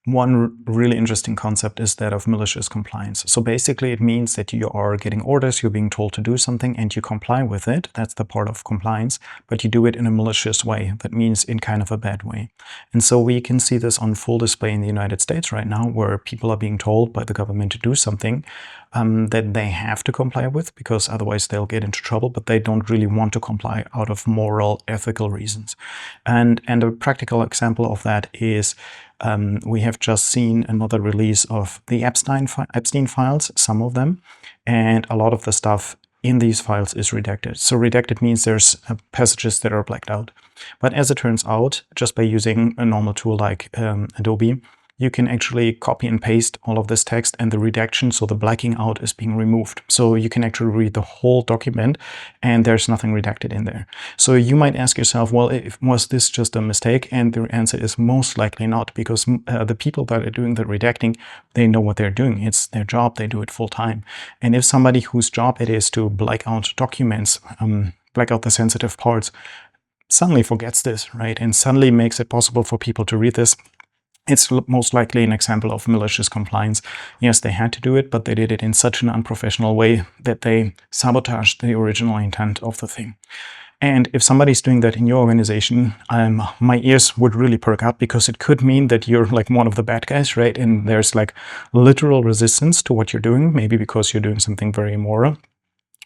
One really interesting concept is that of malicious compliance. So basically it means that you are getting orders, you're being told to do something and you comply with it. That's the part of compliance, but you do it in a malicious way. That means in kind of a bad way. And so we can see this on full display in the United States right now, where people are being told by the government to do something that they have to comply with, because otherwise they'll get into trouble, but they don't really want to comply out of moral, ethical reasons. And a practical example of that is we have just seen another release of the Epstein files, some of them, and a lot of the stuff in these files is redacted. So redacted means there's passages that are blacked out. But as it turns out, just by using a normal tool like Adobe, you can actually copy and paste all of this text, and the redaction, so the blacking out, is being removed. So you can actually read the whole document and there's nothing redacted in there. So you might ask yourself, well, was this just a mistake? And the answer is most likely not, because the people that are doing the redacting, they know what they're doing. It's their job. They do it full time. And if somebody whose job it is to black out documents, black out the sensitive parts, suddenly forgets this, right? And suddenly makes it possible for people to read this, it's most likely an example of malicious compliance. Yes, they had to do it, but they did it in such an unprofessional way that they sabotaged the original intent of the thing. And if somebody's doing that in your organization, my ears would really perk up, because it could mean that you're like one of the bad guys, right? And there's like literal resistance to what you're doing, maybe because you're doing something very immoral.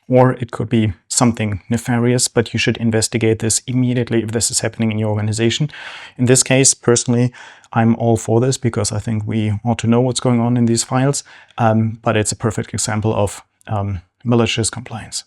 Or it could be something nefarious, but you should investigate this immediately if this is happening in your organization. In this case, personally, I'm all for this, because I think we ought to know what's going on in these files, but it's a perfect example of malicious compliance.